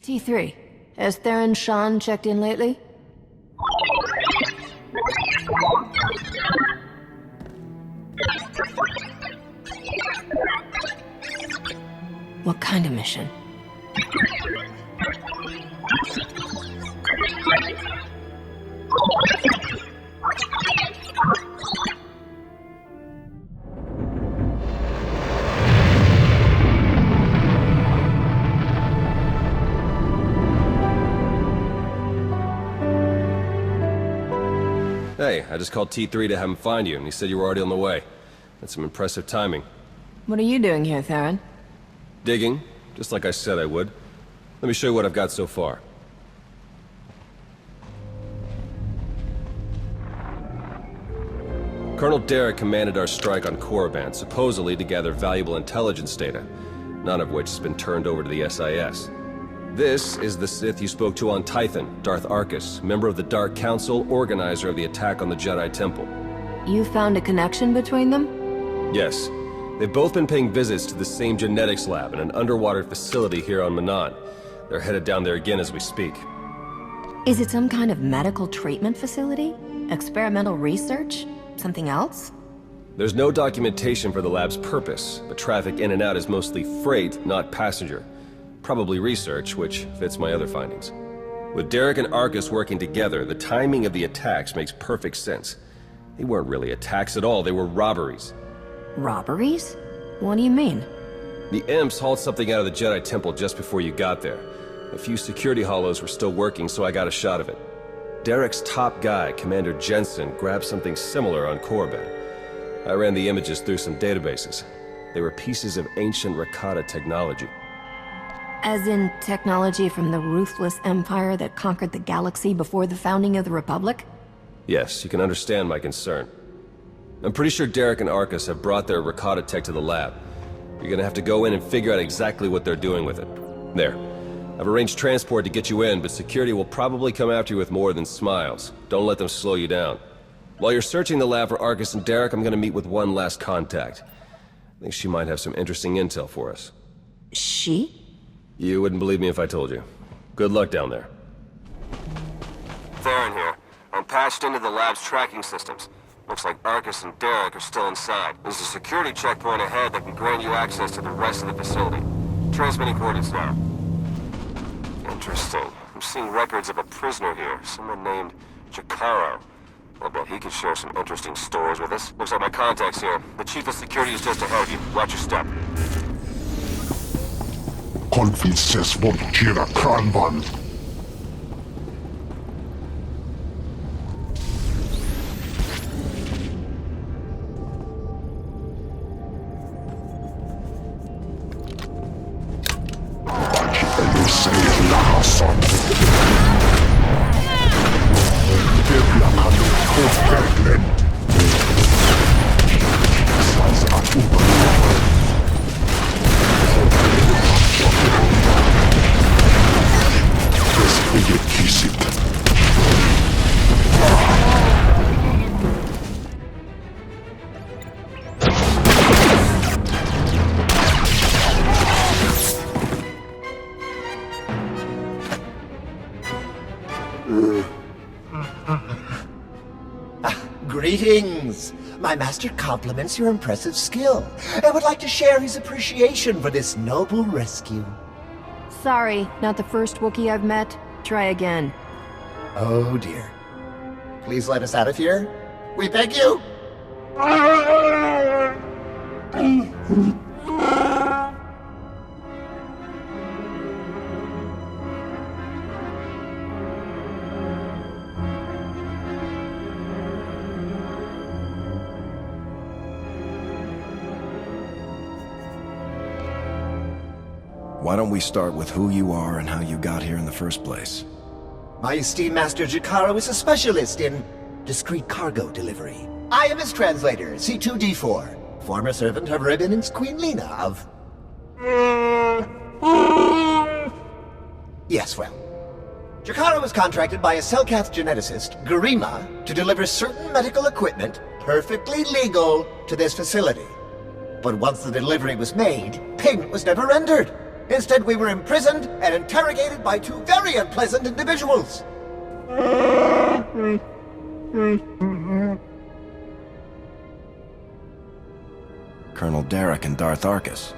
T3, has Theron Shan checked in lately? What kind of mission? Hey, I just called T3 to have him find you, and he said you were already on the way. That's some impressive timing. What are you doing here, Theron? Digging, just like I said I would. Let me show you what I've got so far. Colonel Derek commanded our strike on Korriban, supposedly to gather valuable intelligence data, none of which has been turned over to the SIS. This is the Sith you spoke to on Tython, Darth Arcus, member of the Dark Council, organizer of the attack on the Jedi Temple. You found a connection between them? Yes. They've both been paying visits to the same genetics lab in an underwater facility here on Manaan. They're headed down there again as we speak. Is it some kind of medical treatment facility? Experimental research? Something else? There's no documentation for the lab's purpose, but traffic in and out is mostly freight, not passenger. Probably research, which fits my other findings. With Derek and Arcus working together, the timing of the attacks makes perfect sense. They weren't really attacks at all, they were robberies. Robberies? What do you mean? The Imps hauled something out of the Jedi Temple just before you got there. A few security hollows were still working, so I got a shot of it. Derek's top guy, Commander Jensen, grabbed something similar on Korriban. I ran the images through some databases. They were pieces of ancient Rakata technology. As in technology from the ruthless empire that conquered the galaxy before the founding of the Republic? Yes, you can understand my concern. I'm pretty sure Derek and Arcus have brought their Rakata tech to the lab. You're gonna have to go in and figure out exactly what they're doing with it. There. I've arranged transport to get you in, but security will probably come after you with more than smiles. Don't let them slow you down. While you're searching the lab for Arcus and Derek, I'm gonna meet with one last contact. I think she might have some interesting intel for us. She? You wouldn't believe me if I told you. Good luck down there. Theron here. I'm patched into the lab's tracking systems. Looks like Arcus and Derek are still inside. There's a security checkpoint ahead that can grant you access to the rest of the facility. Transmitting coordinates now. Interesting. I'm seeing records of a prisoner here, someone named Jakaro. I'll bet he could share some interesting stories with us. Looks like my contact's here. The chief of security is just ahead of you. Watch your step. Konflikt montiera kranvan. Greetings! My master compliments your impressive skill and would like to share his appreciation for this noble rescue. Sorry, not the first Wookiee I've met. Try again. Oh dear. Please let us out of here. We beg you! Why don't we start with who you are and how you got here in the first place? My esteemed Master Jakaro is a specialist in discreet cargo delivery. I am his translator, C2D4, former servant of Ribbon's Queen Lena of... Yes, well. Jakaro was contracted by a Selkath geneticist, Garima, to deliver certain medical equipment, perfectly legal, to this facility. But once the delivery was made, payment was never rendered. Instead, we were imprisoned and interrogated by two very unpleasant individuals. Colonel Derek and Darth Arcus.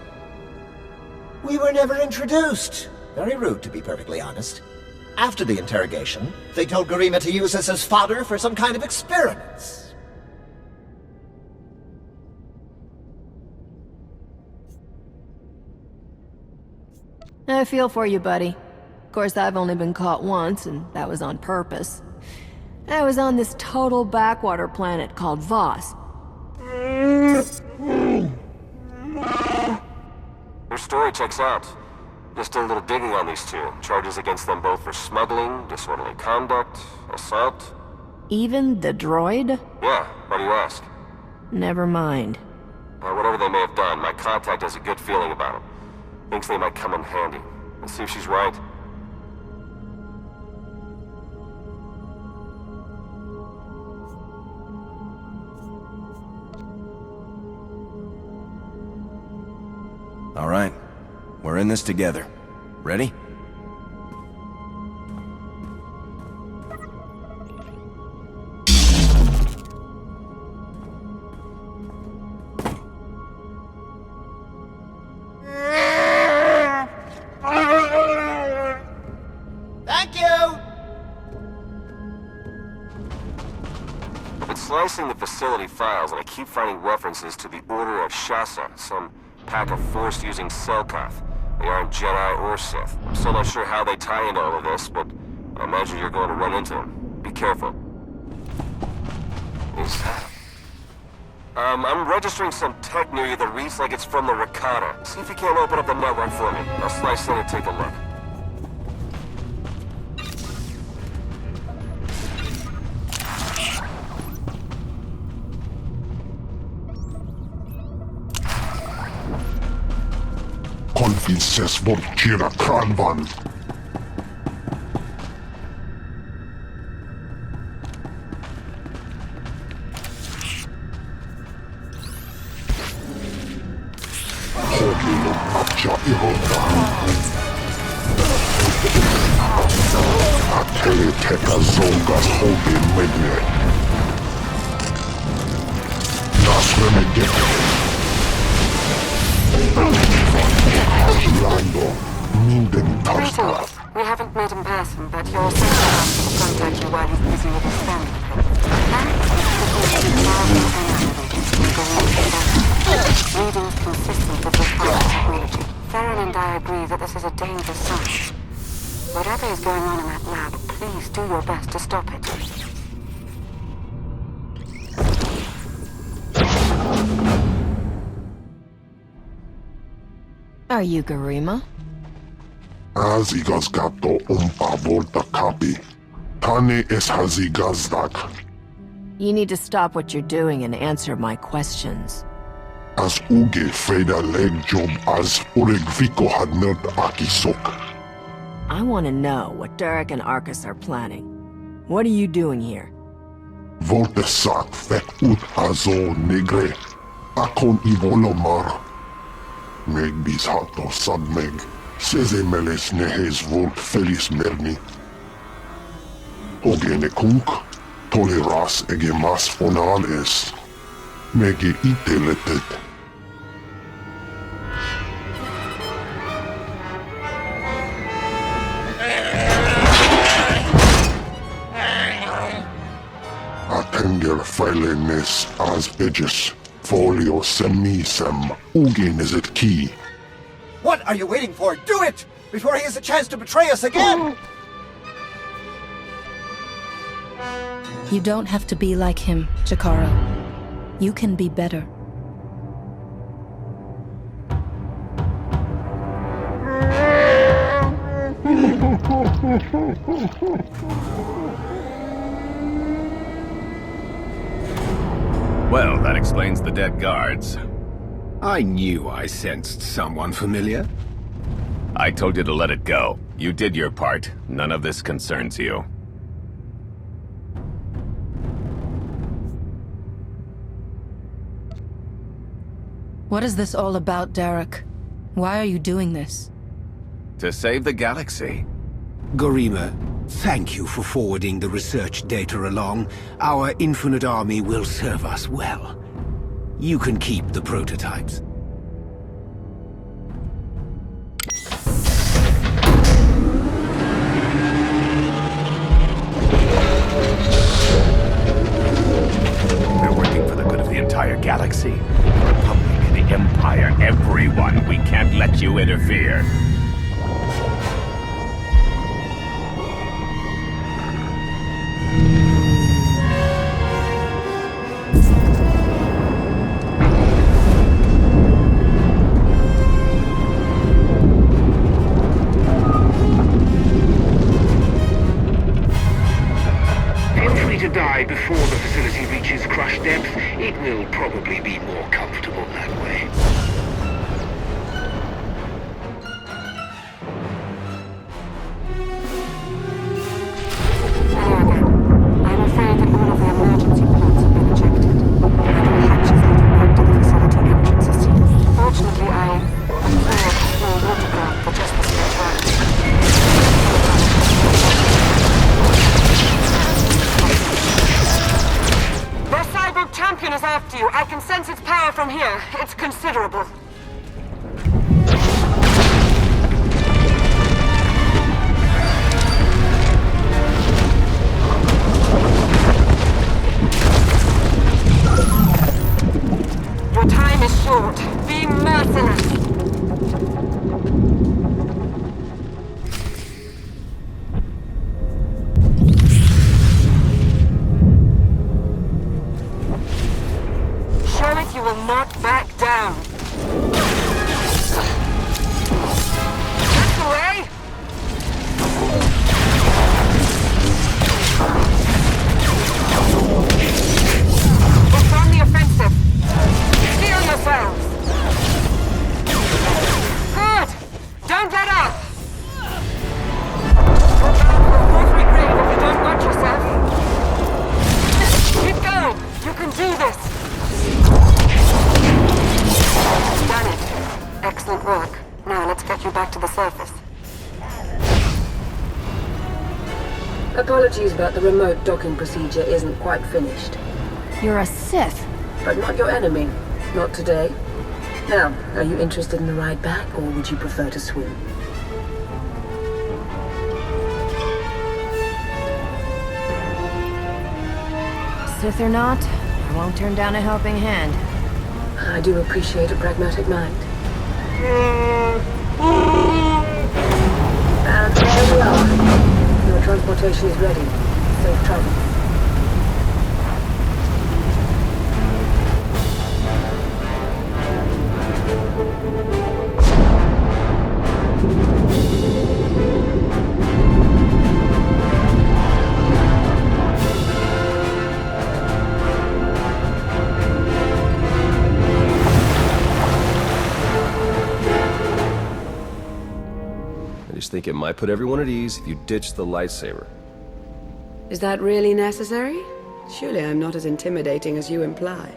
We were never introduced. Very rude, to be perfectly honest. After the interrogation, they told Garima to use us as fodder for some kind of experiments. I feel for you, buddy. Of course, I've only been caught once, and that was on purpose. I was on this total backwater planet called Voss. Your story checks out. Just did a little digging on these two. Charges against them both for smuggling, disorderly conduct, assault. Even the droid? Yeah, why do you ask? Never mind. Whatever they may have done, my contact has a good feeling about them. Thinks they might come in handy. Let's see if she's right. All right. We're in this together. Ready? Thank you! I've been slicing the facility files, and I keep finding references to the Order of Jaesa, some pack of Force-using Selkoth. They aren't Jedi or Sith. I'm still not sure how they tie into all of this, but I imagine you're going to run into them. Be careful. I'm registering some tech near you that reads like it's from the Rakata. See if you can't open up the network for me. I'll slice in and take a look. Konflikt mot Jedi Kranvan. Hogilon Abja Irota. Atele Teka Zongas Hogin Megne. Nasremegete. Greetings. We haven't met in person, but your Psychopath will contact you while he's busy with his family. Readings consistent with this kind of technology. Theron and I agree that this is a dangerous site. Whatever is going on in that lab, please do your best to stop it. Are you Garima? Hazigazgato volta kapi. Tane es hazigazdak. You need to stop what you're doing and answer my questions. As uge freda leg job as uregviko had nerd akisok. I want to know what Derek and Arcus are planning. What are you doing here? Volte sak fek ut azo negre. Akon ivolomar. Meg bis hato sabmeg. Seze meles nehes volt felis merni. Ogene kunk. Toleras ege mas fonal es. Mege iteletet. Atenger feilenes as edges. Folio semisem. Ugen is it key. What are you waiting for? Do it! Before he has a chance to betray us again! You don't have to be like him, Jakara. You can be better. Well, that explains the dead guards. I knew I sensed someone familiar. I told you to let it go. You did your part. None of this concerns you. What is this all about, Derek? Why are you doing this? To save the galaxy. Garima, thank you for forwarding the research data along. Our infinite army will serve us well. You can keep the prototypes. We're working for the good of the entire galaxy. The Republic, the Empire, everyone. We can't let you interfere. Before the facility reaches crush depth, it will probably be more comfortable that way. I'm afraid that all of the emergency pods have been ejected. Every hatch is leading back to the facility entrance is sealed. Fortunately, I acquired a small autograph for just the SWTOR. Champion is after you. I can sense its power from here. It's considerable. Your time is short. Be merciless. You will not back down. That's the way. It's on the offensive. Steel yourselves. Good. Don't let up. You're bound for a fourth grave if you don't watch yourself. Keep going. You can do this. Done it. Excellent work. Now let's get you back to the surface. Apologies about the remote docking procedure isn't quite finished. You're a Sith. But not your enemy. Not today. Now, are you interested in the ride back, or would you prefer to swim? Sith or not, I won't turn down a helping hand. I do appreciate a pragmatic mind. And there we are. Your transportation is ready. Safe travel. I think it might put everyone at ease if you ditch the lightsaber. Is that really necessary? Surely I'm not as intimidating as you imply.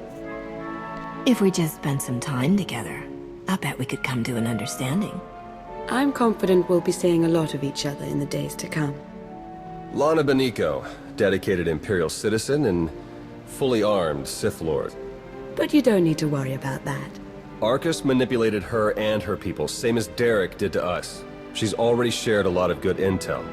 If we just spent some time together, I bet we could come to an understanding. I'm confident we'll be seeing a lot of each other in the days to come. Lana Beniko, dedicated Imperial citizen and fully armed Sith Lord. But you don't need to worry about that. Arcus manipulated her and her people, same as Derek did to us. She's already shared a lot of good intel.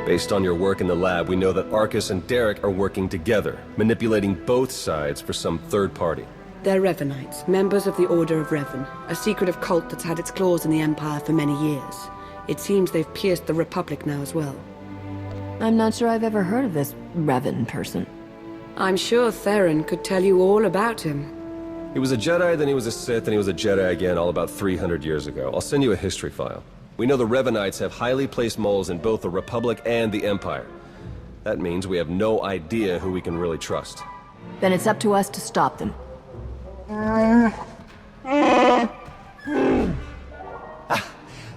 Based on your work in the lab, we know that Arcus and Derek are working together, manipulating both sides for some third party. They're Revenites, members of the Order of Revan, a secretive cult that's had its claws in the Empire for many years. It seems they've pierced the Republic now as well. I'm not sure I've ever heard of this Revan person. I'm sure Theron could tell you all about him. He was a Jedi, then he was a Sith, and he was a Jedi again all about 300 years ago. I'll send you a history file. We know the Revenites have highly placed moles in both the Republic and the Empire. That means we have no idea who we can really trust. Then it's up to us to stop them.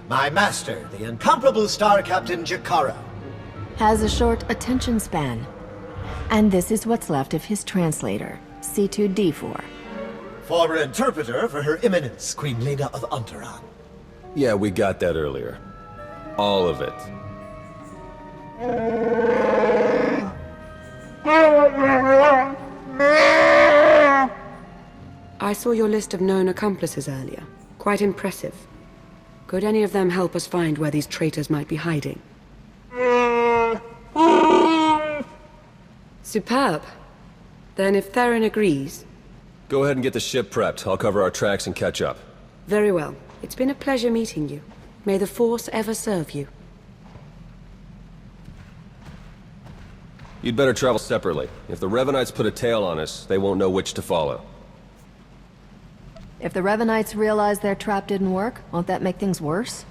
My master, the incomparable Star Captain Jakaro. Has a short attention span. And this is what's left of his translator, C2D4. Former interpreter for Her Eminence, Queen Leda of Unteron. Yeah, we got that earlier. All of it. I saw your list of known accomplices earlier. Quite impressive. Could any of them help us find where these traitors might be hiding? Superb. Then if Theron agrees... Go ahead and get the ship prepped. I'll cover our tracks and catch up. Very well. It's been a pleasure meeting you. May the Force ever serve you. You'd better travel separately. If the Revenites put a tail on us, they won't know which to follow. If the Revenites realize their trap didn't work, won't that make things worse?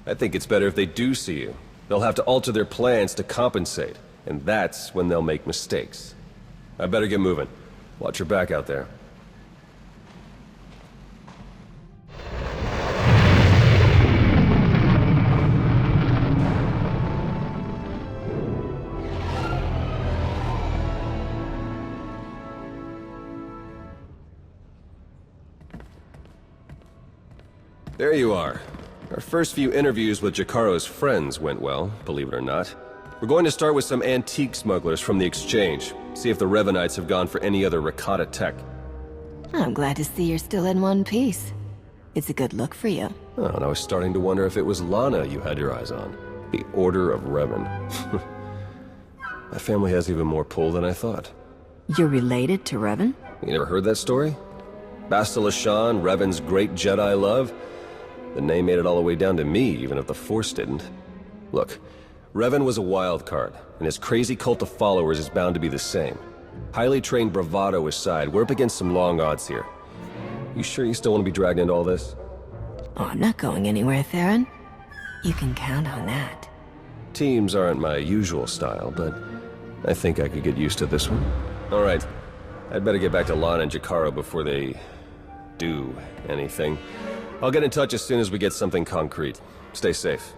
I think it's better if they do see you. They'll have to alter their plans to compensate, and that's when they'll make mistakes. I better get moving. Watch your back out there. There you are. Our first few interviews with Jacaro's friends went well, believe it or not. We're going to start with some antique smugglers from the exchange. See if the Revenites have gone for any other ricotta tech. I'm glad to see you're still in one piece. It's a good look for you. Oh, and I was starting to wonder if it was Lana you had your eyes on. The Order of Revan. My family has even more pull than I thought. You're related to Revan? You never heard that story? Bastila Shan, Revan's great Jedi love? The name made it all the way down to me, even if the Force didn't. Look, Revan was a wild card, and his crazy cult of followers is bound to be the same. Highly trained bravado aside, we're up against some long odds here. You sure you still want to be dragged into all this? Oh, I'm not going anywhere, Theron. You can count on that. Teams aren't my usual style, but I think I could get used to this one. All right, I'd better get back to Lana and Jacaro before they do anything. I'll get in touch as soon as we get something concrete. Stay safe.